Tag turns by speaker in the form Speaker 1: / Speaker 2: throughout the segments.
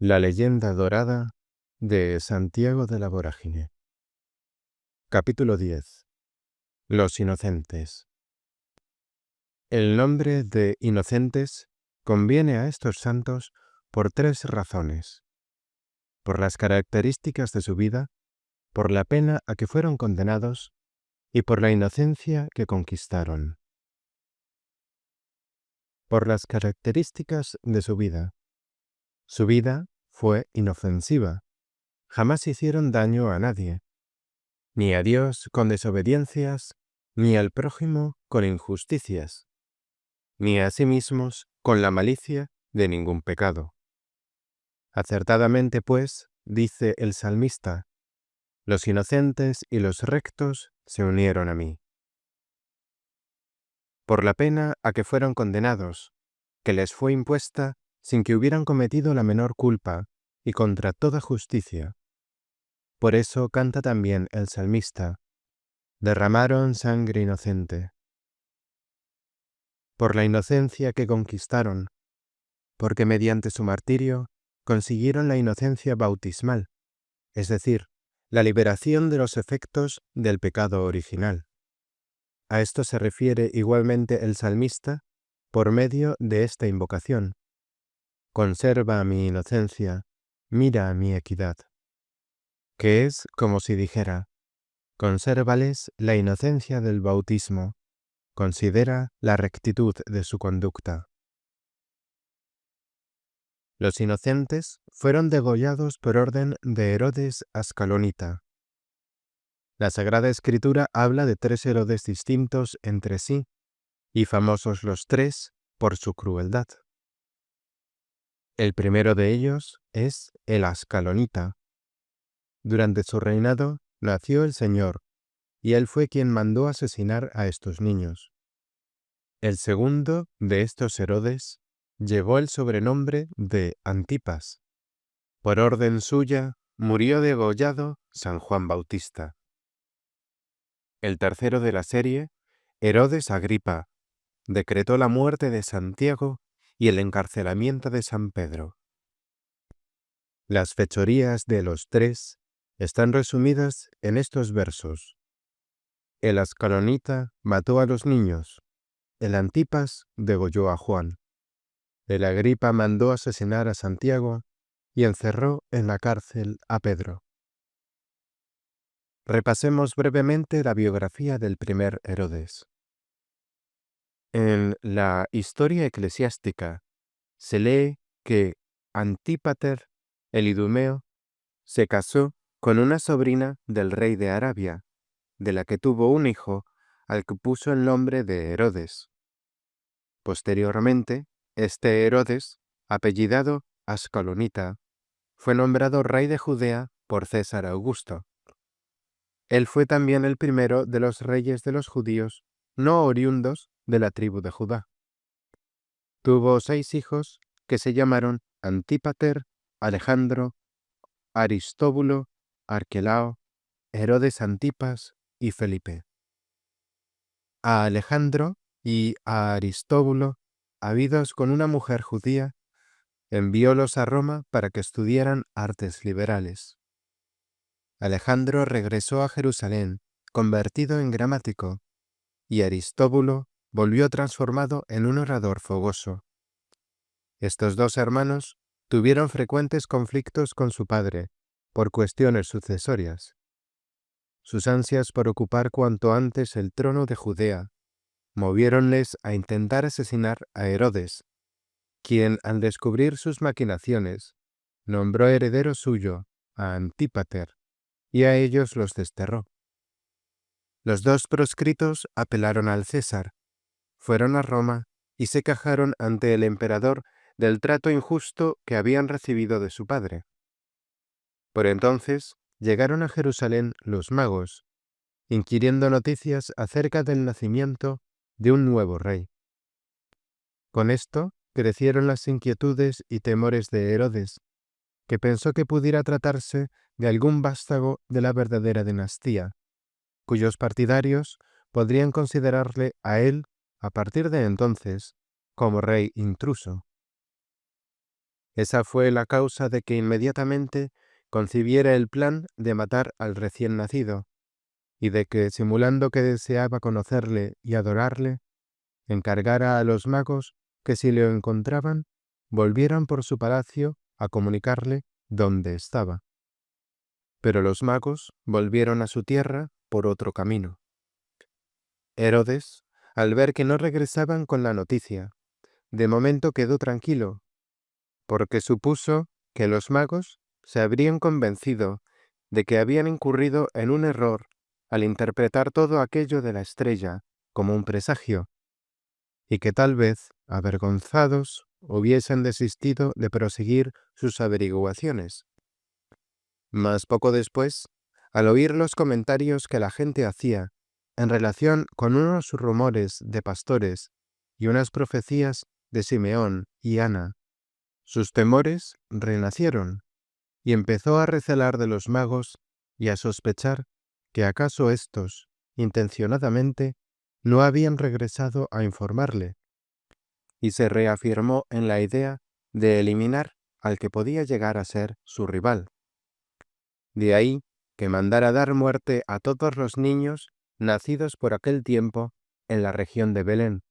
Speaker 1: La leyenda dorada de Santiago de la Vorágine. Capítulo 10. Los inocentes. El nombre de inocentes conviene a estos santos por tres razones: por las características de su vida, por la pena a que fueron condenados y por la inocencia que conquistaron. Por las características de su vida. Su vida fue inofensiva. Jamás hicieron daño a nadie, ni a Dios con desobediencias, ni al prójimo con injusticias, ni a sí mismos con la malicia de ningún pecado. Acertadamente, pues, dice el salmista: los inocentes y los rectos se unieron a mí. Por la pena a que fueron condenados, que les fue impuesta sin que hubieran cometido la menor culpa y contra toda justicia. Por eso canta también el salmista: derramaron sangre inocente. Por la inocencia que conquistaron, porque mediante su martirio consiguieron la inocencia bautismal, es decir, la liberación de los efectos del pecado original. A esto se refiere igualmente el salmista por medio de esta invocación: conserva mi inocencia, mira mi equidad. Que es como si dijera: consérvales la inocencia del bautismo, considera la rectitud de su conducta. Los inocentes fueron degollados por orden de Herodes Ascalonita. La Sagrada Escritura habla de 3 Herodes distintos entre sí, y famosos los 3 por su crueldad. El primero de ellos es el Ascalonita. Durante su reinado nació el Señor, y él fue quien mandó asesinar a estos niños. El segundo de estos Herodes llevó el sobrenombre de Antipas. Por orden suya murió degollado San Juan Bautista. El tercero de la serie, Herodes Agripa, decretó la muerte de Santiago y el encarcelamiento de San Pedro. Las fechorías de los 3 están resumidas en estos versos. El Ascalonita mató a los niños, el Antipas degolló a Juan, el Agripa mandó asesinar a Santiago y encerró en la cárcel a Pedro. Repasemos brevemente la biografía del primer Herodes. En la historia eclesiástica se lee que Antípater, el idumeo, se casó con una sobrina del rey de Arabia, de la que tuvo un hijo al que puso el nombre de Herodes. Posteriormente, este Herodes, apellidado Ascalonita, fue nombrado rey de Judea por César Augusto. Él fue también el primero de los reyes de los judíos no oriundos de la tribu de Judá. Tuvo 6 hijos que se llamaron Antípater, Alejandro, Aristóbulo, Arquelao, Herodes Antipas y Felipe. A Alejandro y a Aristóbulo, habidos con una mujer judía, enviólos a Roma para que estudiaran artes liberales. Alejandro regresó a Jerusalén, convertido en gramático, y Aristóbulo volvió transformado en un orador fogoso. Estos 2 hermanos tuvieron frecuentes conflictos con su padre, por cuestiones sucesorias. Sus ansias por ocupar cuanto antes el trono de Judea moviéronles a intentar asesinar a Herodes, quien, al descubrir sus maquinaciones, nombró heredero suyo a Antípater, y a ellos los desterró. Los 2 proscritos apelaron al César, fueron a Roma y se quejaron ante el emperador del trato injusto que habían recibido de su padre. Por entonces llegaron a Jerusalén los magos, inquiriendo noticias acerca del nacimiento de un nuevo rey. Con esto crecieron las inquietudes y temores de Herodes, que pensó que pudiera tratarse de algún vástago de la verdadera dinastía, cuyos partidarios podrían considerarle a él, a partir de entonces, como rey intruso. Esa fue la causa de que inmediatamente concibiera el plan de matar al recién nacido, y de que, simulando que deseaba conocerle y adorarle, encargara a los magos que si le encontraban, volvieran por su palacio a comunicarle dónde estaba. Pero los magos volvieron a su tierra por otro camino. Herodes, al ver que no regresaban con la noticia, de momento quedó tranquilo, porque supuso que los magos se habrían convencido de que habían incurrido en un error al interpretar todo aquello de la estrella como un presagio, y que tal vez, avergonzados, hubiesen desistido de proseguir sus averiguaciones. Mas poco después, al oír los comentarios que la gente hacía en relación con unos rumores de pastores y unas profecías de Simeón y Ana, sus temores renacieron, y empezó a recelar de los magos y a sospechar que acaso éstos, intencionadamente, no habían regresado a informarle, y se reafirmó en la idea de eliminar al que podía llegar a ser su rival. De ahí que mandara dar muerte a todos los niños nacidos por aquel tiempo en la región de Belén,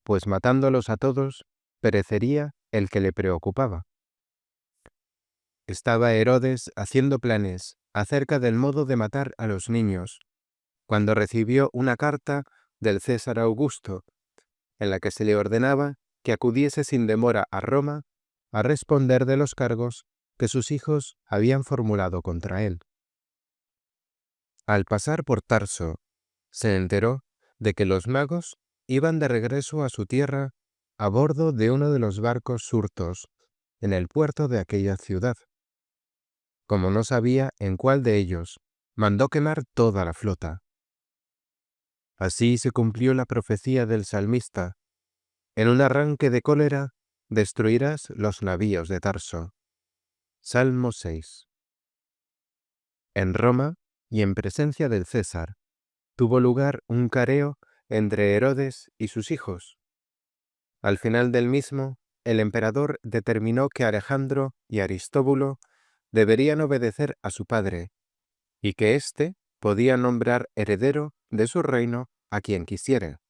Speaker 1: pues matándolos a todos, perecería el que le preocupaba. Estaba Herodes haciendo planes acerca del modo de matar a los niños, cuando recibió una carta del César Augusto, en la que se le ordenaba que acudiese sin demora a Roma a responder de los cargos que sus hijos habían formulado contra él. Al pasar por Tarso, se enteró de que los magos iban de regreso a su tierra a bordo de uno de los barcos surtos en el puerto de aquella ciudad. Como no sabía en cuál de ellos, mandó quemar toda la flota. Así se cumplió la profecía del salmista: en un arranque de cólera destruirás los navíos de Tarso. Salmo 6. En Roma, y en presencia del César, tuvo lugar un careo entre Herodes y sus hijos. Al final del mismo, el emperador determinó que Alejandro y Aristóbulo deberían obedecer a su padre, y que éste podía nombrar heredero de su reino a quien quisiera.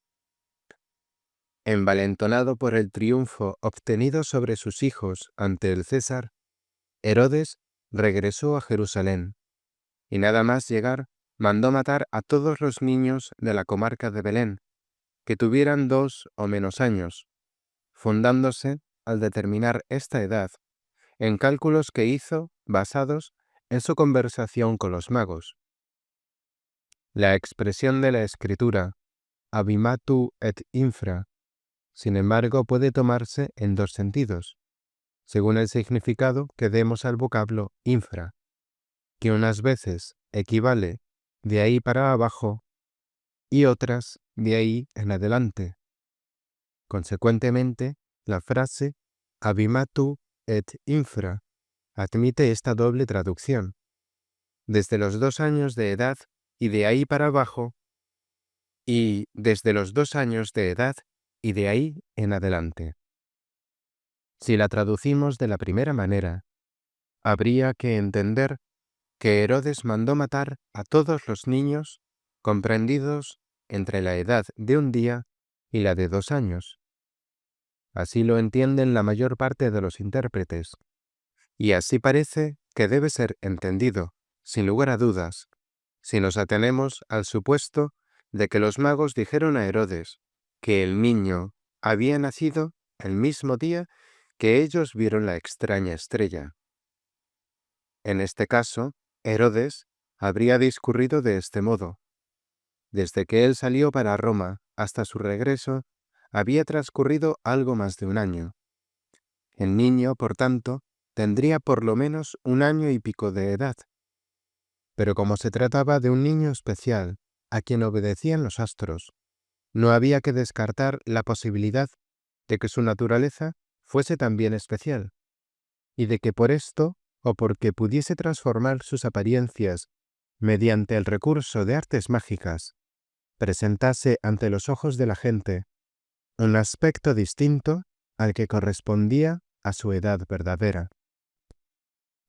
Speaker 1: Envalentonado por el triunfo obtenido sobre sus hijos ante el César, Herodes regresó a Jerusalén, y nada más llegar, mandó matar a todos los niños de la comarca de Belén, que tuvieran 2 o menos años, fundándose, al determinar esta edad, en cálculos que hizo basados en su conversación con los magos. La expresión de la escritura, habimatu et infra, sin embargo, puede tomarse en 2 sentidos, según el significado que demos al vocablo infra, que unas veces equivale de ahí para abajo y otras de ahí en adelante. Consecuentemente, la frase habimatu et infra admite esta doble traducción: desde los 2 años de edad y de ahí para abajo, y desde los 2 años de edad y de ahí en adelante. Si la traducimos de la primera manera, habría que entender que Herodes mandó matar a todos los niños comprendidos entre la edad de 1 día y la de 2 años. Así lo entienden la mayor parte de los intérpretes, y así parece que debe ser entendido, sin lugar a dudas, si nos atenemos al supuesto de que los magos dijeron a Herodes que el niño había nacido el mismo día que ellos vieron la extraña estrella. En este caso, Herodes habría discurrido de este modo: desde que él salió para Roma hasta su regreso, había transcurrido algo más de 1 año. El niño, por tanto, tendría por lo menos 1 año y pico de edad. Pero como se trataba de un niño especial, a quien obedecían los astros, no había que descartar la posibilidad de que su naturaleza fuese también especial, y de que por esto, o porque pudiese transformar sus apariencias mediante el recurso de artes mágicas, presentase ante los ojos de la gente un aspecto distinto al que correspondía a su edad verdadera.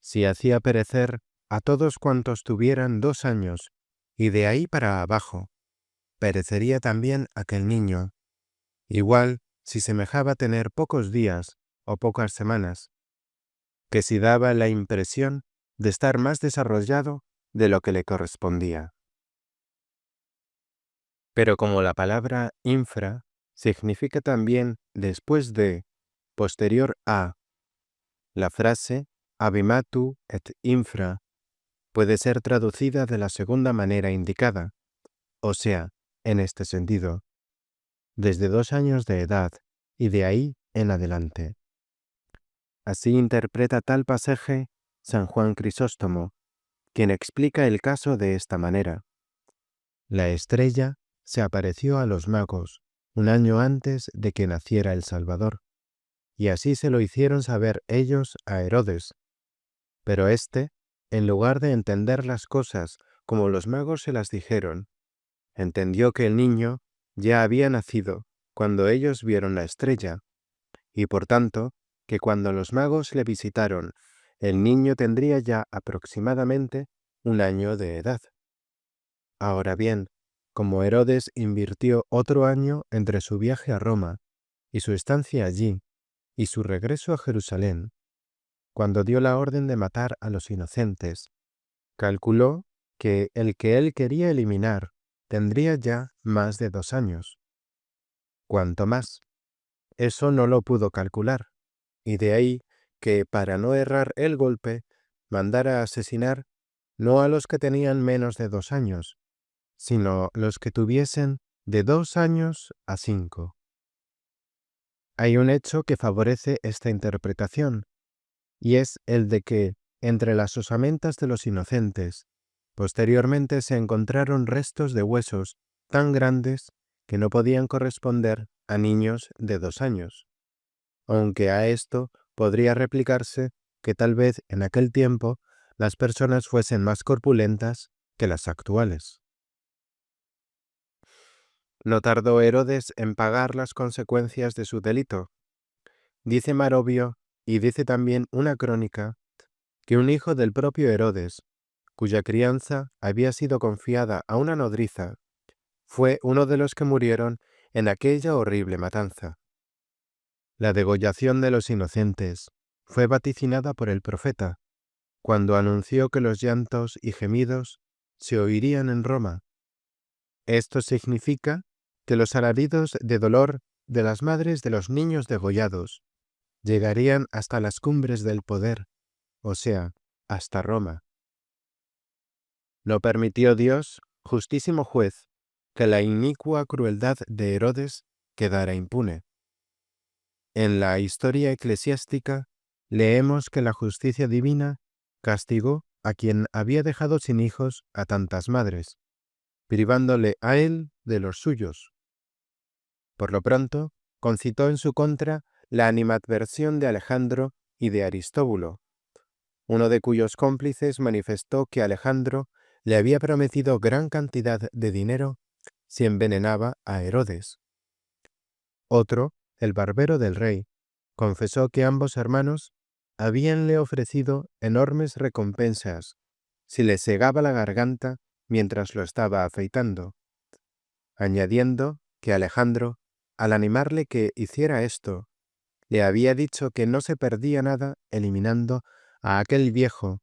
Speaker 1: Si hacía perecer a todos cuantos tuvieran 2 años, y de ahí para abajo, perecería también aquel niño, igual si semejaba tener pocos días o pocas semanas, que si daba la impresión de estar más desarrollado de lo que le correspondía. Pero como la palabra infra significa también después de, posterior a, la frase habimatu et infra puede ser traducida de la segunda manera indicada, o sea, en este sentido, desde 2 años de edad y de ahí en adelante. Así interpreta tal pasaje San Juan Crisóstomo, quien explica el caso de esta manera. La estrella se apareció a los magos 1 año antes de que naciera el Salvador, y así se lo hicieron saber ellos a Herodes. Pero éste, en lugar de entender las cosas como los magos se las dijeron, entendió que el niño ya había nacido cuando ellos vieron la estrella, y por tanto, que cuando los magos le visitaron, el niño tendría ya aproximadamente 1 año de edad. Ahora bien, como Herodes invirtió otro año entre su viaje a Roma y su estancia allí y su regreso a Jerusalén, cuando dio la orden de matar a los inocentes, calculó que el que él quería eliminar tendría ya más de 2 años. Cuanto más, eso no lo pudo calcular, y de ahí que, para no errar el golpe, mandara asesinar no a los que tenían menos de 2 años, sino los que tuviesen de 2 años a 5. Hay un hecho que favorece esta interpretación, y es el de que, entre las osamentas de los inocentes, posteriormente se encontraron restos de huesos tan grandes que no podían corresponder a niños de 2 años, aunque a esto podría replicarse que tal vez en aquel tiempo las personas fuesen más corpulentas que las actuales. No tardó Herodes en pagar las consecuencias de su delito. Dice Marobio, y dice también una crónica, que un hijo del propio Herodes, cuya crianza había sido confiada a una nodriza, fue uno de los que murieron en aquella horrible matanza. La degollación de los inocentes fue vaticinada por el profeta, cuando anunció que los llantos y gemidos se oirían en Roma. Esto significa que los alaridos de dolor de las madres de los niños degollados llegarían hasta las cumbres del poder, o sea, hasta Roma. No permitió Dios, justísimo juez, que la inicua crueldad de Herodes quedara impune. En la historia eclesiástica leemos que la justicia divina castigó a quien había dejado sin hijos a tantas madres, privándole a él de los suyos. Por lo pronto, concitó en su contra la animadversión de Alejandro y de Aristóbulo, uno de cuyos cómplices manifestó que Alejandro le había prometido gran cantidad de dinero si envenenaba a Herodes. Otro, el barbero del rey, confesó que ambos hermanos habíanle ofrecido enormes recompensas si le segaba la garganta mientras lo estaba afeitando, añadiendo que Alejandro, al animarle que hiciera esto, le había dicho que no se perdía nada eliminando a aquel viejo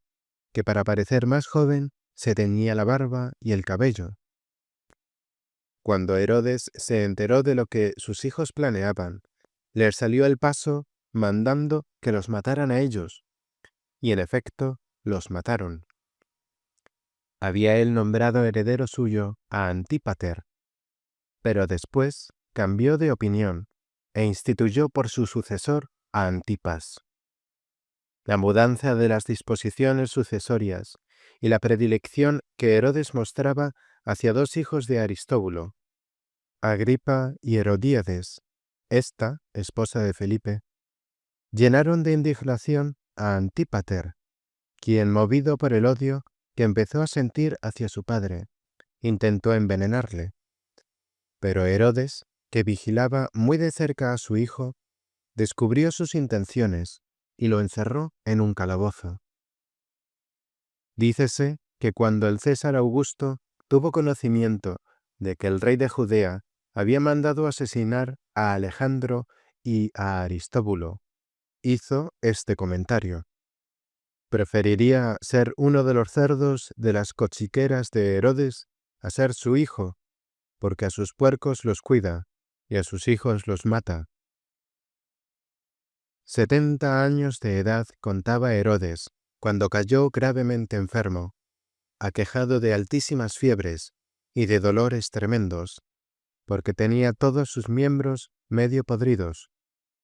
Speaker 1: que para parecer más joven se teñía la barba y el cabello. Cuando Herodes se enteró de lo que sus hijos planeaban, les salió al paso mandando que los mataran a ellos, y en efecto los mataron. Había él nombrado heredero suyo a Antípater, pero después cambió de opinión e instituyó por su sucesor a Antipas. La mudanza de las disposiciones sucesorias y la predilección que Herodes mostraba hacia 2 hijos de Aristóbulo, Agripa y Herodíades, esta, esposa de Felipe, llenaron de indignación a Antípater, quien, movido por el odio que empezó a sentir hacia su padre, intentó envenenarle. Pero Herodes, que vigilaba muy de cerca a su hijo, descubrió sus intenciones y lo encerró en un calabozo. Dícese que cuando el César Augusto tuvo conocimiento de que el rey de Judea había mandado asesinar a Alejandro y a Aristóbulo, hizo este comentario: preferiría ser uno de los cerdos de las cochiqueras de Herodes a ser su hijo, porque a sus puercos los cuida y a sus hijos los mata. 70 años de edad contaba Herodes cuando cayó gravemente enfermo, aquejado de altísimas fiebres y de dolores tremendos, porque tenía todos sus miembros medio podridos,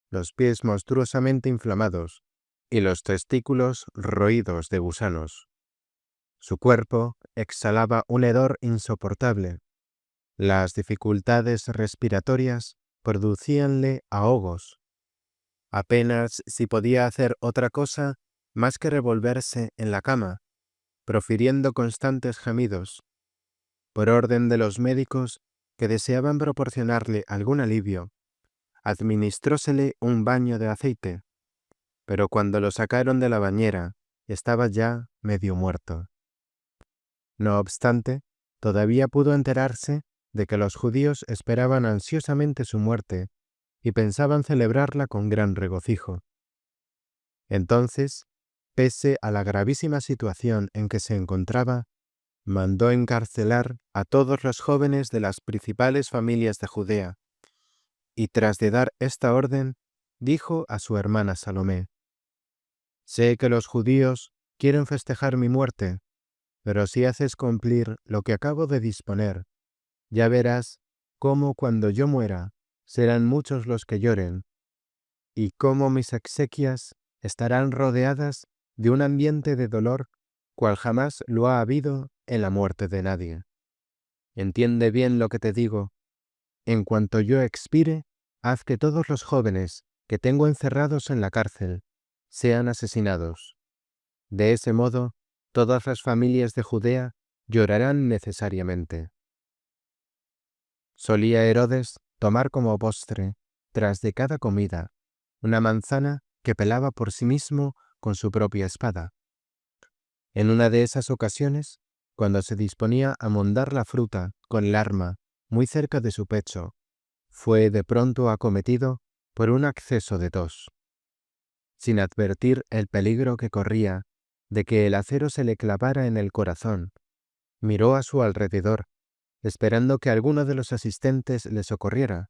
Speaker 1: los pies monstruosamente inflamados y los testículos roídos de gusanos. Su cuerpo exhalaba un hedor insoportable. Las dificultades respiratorias producíanle ahogos. Apenas si podía hacer otra cosa más que revolverse en la cama, profiriendo constantes gemidos. Por orden de los médicos que deseaban proporcionarle algún alivio, administrósele un baño de aceite, pero cuando lo sacaron de la bañera, estaba ya medio muerto. No obstante, todavía pudo enterarse de que los judíos esperaban ansiosamente su muerte y pensaban celebrarla con gran regocijo. Entonces, pese a la gravísima situación en que se encontraba, mandó encarcelar a todos los jóvenes de las principales familias de Judea, y tras de dar esta orden, dijo a su hermana Salomé: «Sé que los judíos quieren festejar mi muerte, pero si haces cumplir lo que acabo de disponer, ya verás cómo cuando yo muera serán muchos los que lloren, y cómo mis exequias estarán rodeadas de un ambiente de dolor cual jamás lo ha habido en la muerte de nadie. Entiende bien lo que te digo. En cuanto yo expire, haz que todos los jóvenes que tengo encerrados en la cárcel sean asesinados. De ese modo, todas las familias de Judea llorarán necesariamente». Solía Herodes tomar como postre, tras de cada comida, una manzana que pelaba por sí mismo con su propia espada. En una de esas ocasiones, cuando se disponía a mondar la fruta con el arma muy cerca de su pecho, fue de pronto acometido por un acceso de tos. Sin advertir el peligro que corría de que el acero se le clavara en el corazón, miró a su alrededor, esperando que alguno de los asistentes le socorriera,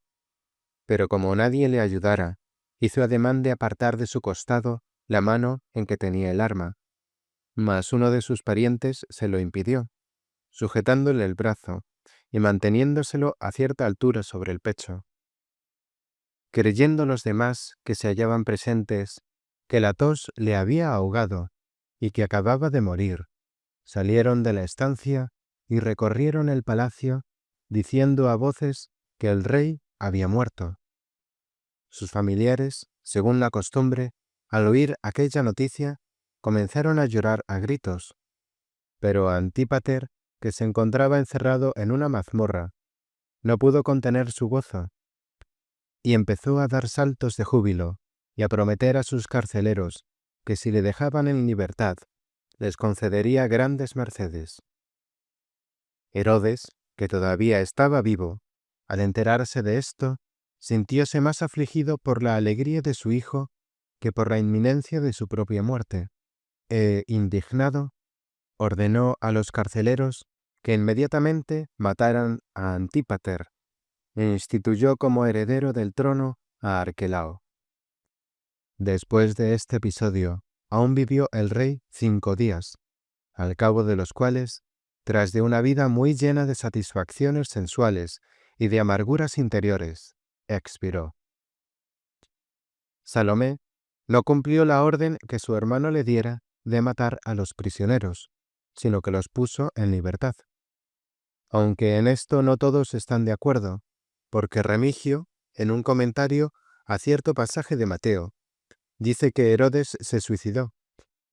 Speaker 1: pero como nadie le ayudara, hizo ademán de apartar de su costado la mano en que tenía el arma, mas uno de sus parientes se lo impidió, sujetándole el brazo y manteniéndoselo a cierta altura sobre el pecho. Creyendo los demás que se hallaban presentes que la tos le había ahogado y que acababa de morir, salieron de la estancia y recorrieron el palacio, diciendo a voces que el rey había muerto. Sus familiares, según la costumbre, al oír aquella noticia, comenzaron a llorar a gritos, pero Antípater, que se encontraba encerrado en una mazmorra, no pudo contener su gozo, y empezó a dar saltos de júbilo y a prometer a sus carceleros que si le dejaban en libertad, les concedería grandes mercedes. Herodes, que todavía estaba vivo, al enterarse de esto, sintióse más afligido por la alegría de su hijo que por la inminencia de su propia muerte, e, indignado, ordenó a los carceleros que inmediatamente mataran a Antípater, e instituyó como heredero del trono a Arquelao. Después de este episodio, aún vivió el rey 5 días, al cabo de los cuales, tras de una vida muy llena de satisfacciones sensuales y de amarguras interiores, expiró. Salomé no cumplió la orden que su hermano le diera de matar a los prisioneros, sino que los puso en libertad. Aunque en esto no todos están de acuerdo, porque Remigio, en un comentario a cierto pasaje de Mateo, dice que Herodes se suicidó,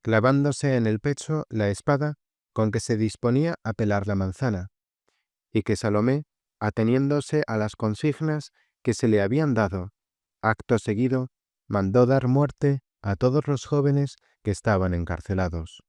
Speaker 1: clavándose en el pecho la espada con que se disponía a pelar la manzana, y que Salomé, ateniéndose a las consignas que se le habían dado, acto seguido, mandó dar muerte a todos los jóvenes que estaban encarcelados.